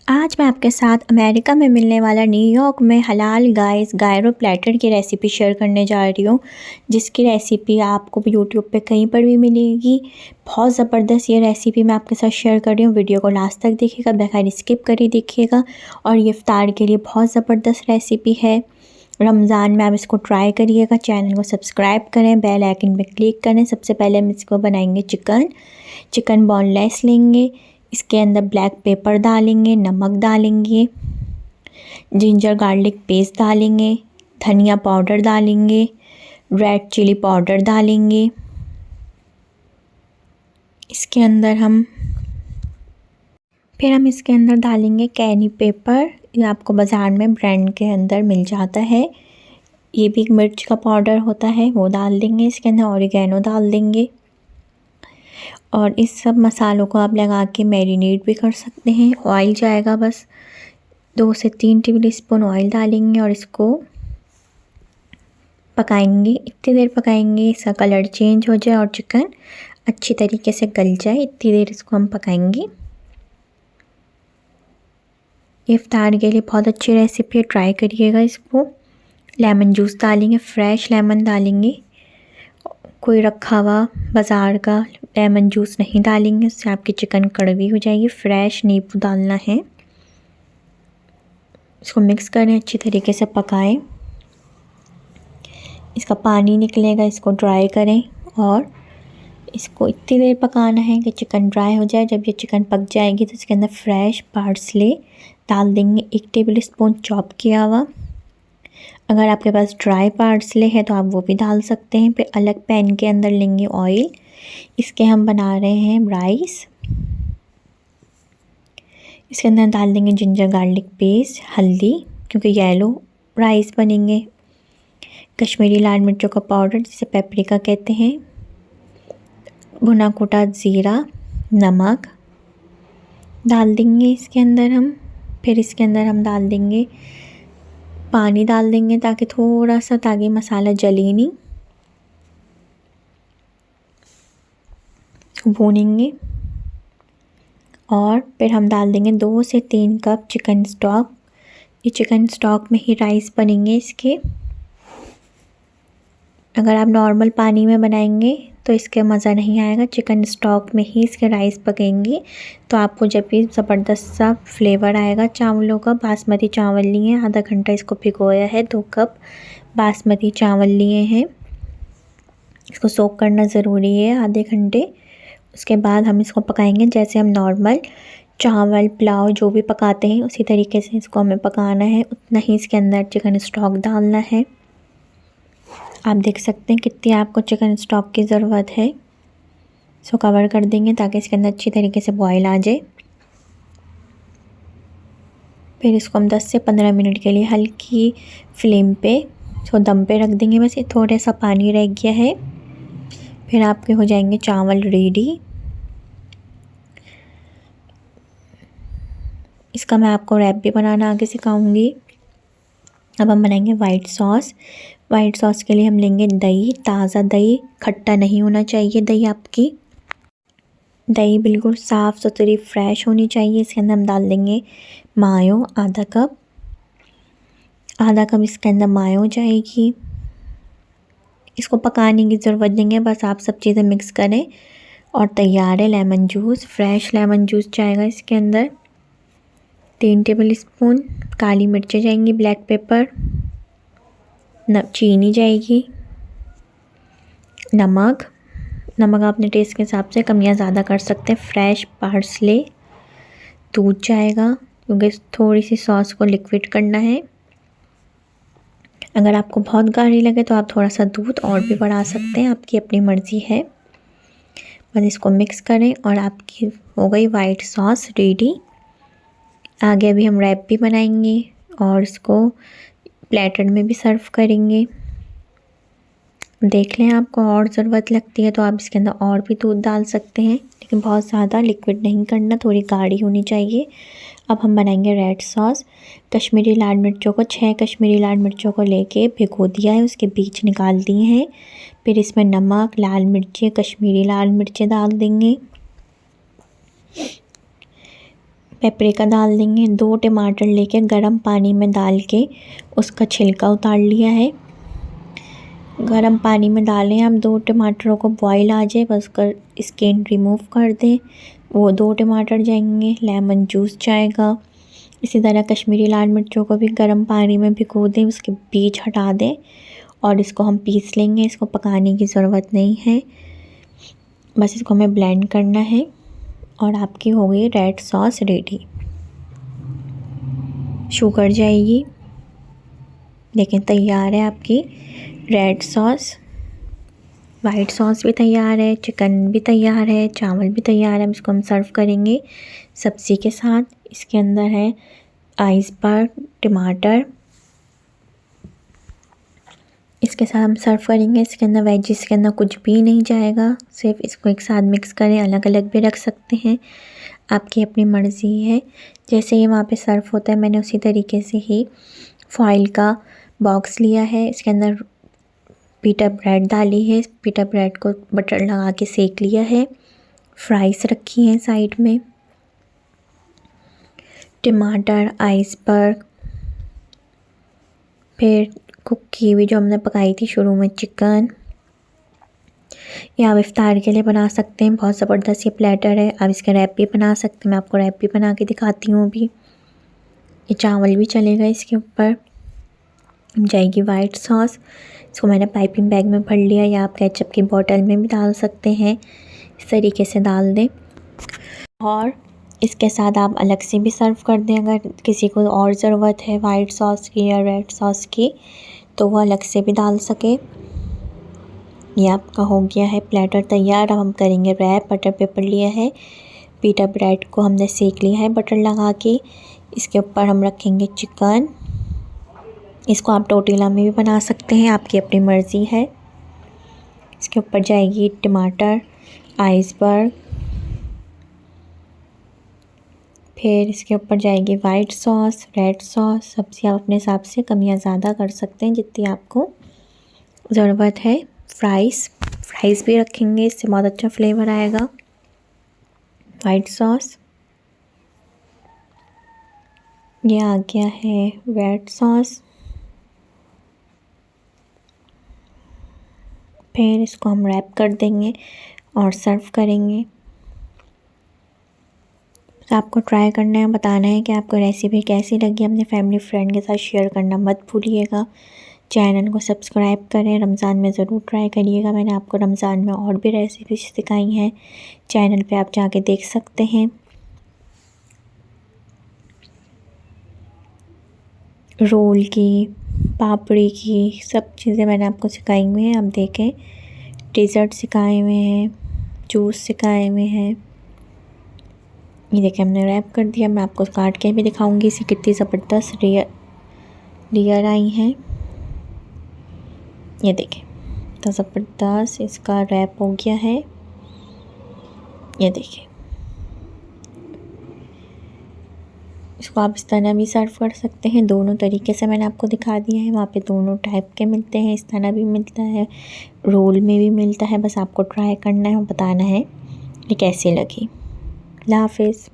आज मैं आपके साथ अमेरिका में मिलने वाला न्यूयॉर्क में हलाल गाइस गायरो प्लेटर की रेसिपी शेयर करने जा रही हूँ, जिसकी रेसिपी आपको यूट्यूब पे कहीं पर भी मिलेगी। बहुत ज़बरदस्त ये रेसिपी मैं आपके साथ शेयर कर रही हूँ। वीडियो को लास्ट तक देखिएगा, बगैर स्किप करे देखिएगा। और ये इफ्तार के लिए बहुत ज़बरदस्त रेसिपी है। रमज़ान में आप इसको ट्राई करिएगा। चैनल को सब्सक्राइब करें, बेल आइकन पर क्लिक करें। सबसे पहले हम इसको बनाएंगे चिकन बोनलेस लेंगे। इसके अंदर ब्लैक पेपर डालेंगे, नमक डालेंगे, जिंजर गार्लिक पेस्ट डालेंगे, धनिया पाउडर डालेंगे, रेड चिली पाउडर डालेंगे। इसके अंदर हम इसके अंदर डालेंगे कैनी पेपर। ये आपको बाज़ार में ब्रांड के अंदर मिल जाता है। ये भी एक मिर्च का पाउडर होता है, वो डाल देंगे। इसके अंदर ऑरिगेनो डाल देंगे। और इस सब मसालों को आप लगा के मैरिनेट भी कर सकते हैं। ऑयल जाएगा, बस 2 से 3 टेबलस्पून ऑयल डालेंगे और इसको पकाएंगे। इतनी देर पकाएंगे इसका कलर चेंज हो जाए और चिकन अच्छी तरीके से गल जाए। इतनी देर इसको हम पकाएंगे। इफ्तार के लिए बहुत अच्छी रेसिपी है, ट्राई करिएगा इसको। लेमन जूस डालेंगे, फ्रेश लेमन डालेंगे, कोई रखा हुआ बाज़ार का लेमन जूस नहीं डालेंगे, उससे आपकी चिकन कड़वी हो जाएगी। फ्रेश नींबू डालना है। इसको मिक्स करें, अच्छी तरीके से पकाएं। इसका पानी निकलेगा, इसको ड्राई करें और इसको इतनी देर पकाना है कि चिकन ड्राई हो जाए। जब ये चिकन पक जाएगी तो इसके अंदर फ्रेश पार्सले डाल देंगे, 1 टेबलस्पून चॉप किया हुआ। अगर आपके पास ड्राई पार्सले है तो आप वो भी डाल सकते हैं। फिर अलग पैन के अंदर लेंगे ऑयल। इसके हम बना रहे हैं राइस। इसके अंदर डाल देंगे जिंजर गार्लिक पेस्ट, हल्दी, क्योंकि येलो राइस बनेंगे, कश्मीरी लाल मिर्चों का पाउडर जिसे पेपरिका कहते हैं, भुना कुटा ज़ीरा, नमक डाल देंगे इसके अंदर हम। फिर इसके अंदर हम डाल देंगे पानी डाल देंगे ताकि थोड़ा सा, ताकि मसाला जले नहीं। भूनेंगे और फिर हम डाल देंगे 2 से 3 कप चिकन स्टॉक। ये चिकन स्टॉक में ही राइस बनेंगे इसके। अगर आप नॉर्मल पानी में बनाएंगे तो इसके मज़ा नहीं आएगा, चिकन स्टॉक में ही इसके राइस पकेंगे तो आपको जब भी ज़बरदस्त सा फ्लेवर आएगा चावलों का। बासमती चावल लिए हैं, आधा घंटा इसको भिगोया है। 2 कप बासमती चावल लिए हैं, इसको सोक करना ज़रूरी है आधे घंटे। उसके बाद हम इसको पकाएंगे जैसे हम नॉर्मल चावल पुलाव जो भी पकाते हैं उसी तरीके से इसको हमें पकाना है। उतना ही इसके अंदर चिकन स्टॉक डालना है। आप देख सकते हैं कितनी आपको चिकन स्टॉक की ज़रूरत है। इसको कवर कर देंगे ताकि इसके अंदर अच्छी तरीके से बॉयल आ जाए। फिर इसको हम 10 से 15 मिनट के लिए हल्की फ्लेम पे इसको दम पे रख देंगे। बस ये थोड़ा सा पानी रह गया है। फिर आपके हो जाएंगे चावल रेडी। इसका मैं आपको रैप भी बनाना आगे सिखाऊंगी। अब हम बनाएंगे वाइट सॉस। वाइट सॉस के लिए हम लेंगे दही, ताज़ा दही, खट्टा नहीं होना चाहिए दही आपकी। दही बिल्कुल साफ़ सुथरी फ्रेश होनी चाहिए। इसके अंदर हम डाल देंगे मायो, आधा कप इसके अंदर मायो जाएगी। इसको पकाने की ज़रूरत नहीं है, बस आप सब चीज़ें मिक्स करें और तैयार है lemon juice. Fresh lemon juice जाएगा इसके अंदर। 3 टेबलस्पून काली मिर्चें जाएंगी, ब्लैक पेपर, चीनी जाएगी, नमक आप अपने टेस्ट के हिसाब से कम या ज़्यादा कर सकते हैं। फ्रेश पार्सले, दूध जाएगा क्योंकि थोड़ी सी सॉस को लिक्विड करना है। अगर आपको बहुत गाढ़ी लगे तो आप थोड़ा सा दूध और भी बढ़ा सकते हैं, आपकी अपनी मर्ज़ी है। बस इसको मिक्स करें और आपकी हो गई वाइट सॉस रेडी। आगे अभी हम रैप भी बनाएंगे और इसको प्लेटर में भी सर्व करेंगे। देख लें आपको और ज़रूरत लगती है तो आप इसके अंदर और भी दूध डाल सकते हैं, लेकिन बहुत ज़्यादा लिक्विड नहीं करना, थोड़ी गाढ़ी होनी चाहिए। अब हम बनाएंगे रेड सॉस। कश्मीरी लाल मिर्चों को 6 कश्मीरी लाल मिर्चों को लेके भिगो दिया है, उसके बीज निकाल दिए हैं। फिर इसमें नमक, लाल मिर्चें, कश्मीरी लाल मिर्चें डाल देंगे। पेपरिका डाल देंगे। 2 टमाटर लेके गरम पानी में डाल के उसका छिलका उतार लिया है। गरम पानी में डालें हम 2 टमाटरों को बॉईल आ जाए, बस कर स्किन रिमूव कर दें। वो 2 टमाटर जाएंगे, लेमन जूस जाएगा। इसी तरह कश्मीरी लाल मिर्चों को भी गर्म पानी में भिगो दें, उसके बीज हटा दें और इसको हम पीस लेंगे। इसको पकाने की ज़रूरत नहीं है, बस इसको हमें ब्लेंड करना है और आपकी हो गई रेड सॉस रेडी। शुगर जाएगी, लेकिन तैयार है आपकी रेड सॉस। वाइट सॉस भी तैयार है, चिकन भी तैयार है, चावल भी तैयार है। इसको हम सर्व करेंगे सब्ज़ी के साथ। इसके अंदर है आइसबर्ग, टमाटर, इसके साथ हम सर्व करेंगे। इसके अंदर वेजिस के अंदर कुछ भी नहीं जाएगा, सिर्फ इसको एक साथ मिक्स करें। अलग अलग भी रख सकते हैं, आपकी अपनी मर्ज़ी है। जैसे ये वहाँ पे सर्व होता है, मैंने उसी तरीके से ही फॉइल का बॉक्स लिया है। इसके अंदर पीटा ब्रेड डाली है, पीटा ब्रेड को बटर लगा के सेक लिया है। फ्राइज़ रखी हैं साइड में, टमाटर, आइसबर्ग, फिर कुक की हुई जो हमने पकाई थी शुरू में चिकन। ये आप इफ्तार के लिए बना सकते हैं, बहुत ज़बरदस्त ये प्लेटर है। आप इसका रैप भी बना सकते हैं, मैं आपको रैप भी बना के दिखाती हूँ अभी। ये चावल भी चलेगा इसके ऊपर। जाएगी वाइट सॉस, इसको मैंने पाइपिंग बैग में भर लिया, या आप केचप की बोतल में भी डाल सकते हैं। इस तरीके से डाल दें और इसके साथ आप अलग से भी सर्व कर दें। अगर किसी को और ज़रूरत है वाइट सॉस की या रेड सॉस की, तो वो अलग से भी डाल सके। ये आपका हो गया है प्लेटर तैयार। अब हम करेंगे रैप। बटर पेपर लिया है, पीटा ब्रेड को हमने सेक लिया है बटर लगा के। इसके ऊपर हम रखेंगे चिकन। इसको आप टोटेला में भी बना सकते हैं, आपकी अपनी मर्ज़ी है। इसके ऊपर जाएगी टमाटर, आइसबर्ग, फिर इसके ऊपर जाएगी वाइट सॉस, रेड सॉस। सब्ज़ी आप अपने हिसाब से कम या ज़्यादा कर सकते हैं जितनी आपको ज़रूरत है। फ्राइज़ भी रखेंगे, इससे बहुत अच्छा फ्लेवर आएगा। वाइट सॉस, ये आ गया है रेड सॉस। फिर इसको हम रैप कर देंगे और सर्व करेंगे। तो आपको ट्राई करना है, बताना है कि आपको रेसिपी कैसी लगी। अपने फैमिली फ्रेंड के साथ शेयर करना मत भूलिएगा। चैनल को सब्सक्राइब करें। रमज़ान में ज़रूर ट्राई करिएगा, मैंने आपको रमज़ान में और भी रेसिपी सिखाई हैं, चैनल पे आप जाके देख सकते हैं। रोल की, पापड़ी की, सब चीज़ें मैंने आपको सिखाई हुई हैं। आप देखें, डेज़र्ट सिखाए हुए हैं, जूस सिखाए हुए हैं। ये देखिए हमने रैप कर दिया। मैं आपको काट के भी दिखाऊंगी इसे कितनी ज़बरदस्त लेयर आई हैं। ये देखिए तो ज़बरदस्त इसका रैप हो गया है। ये देखिए, इसको आप इस तरह भी सर्व कर सकते हैं। दोनों तरीके से मैंने आपको दिखा दिया है। वहाँ पे दोनों टाइप के मिलते हैं, इस तरह भी मिलता है, रोल में भी मिलता है। बस आपको ट्राई करना है और बताना है कि कैसी लगी। अल्लाह हाफ़िज़।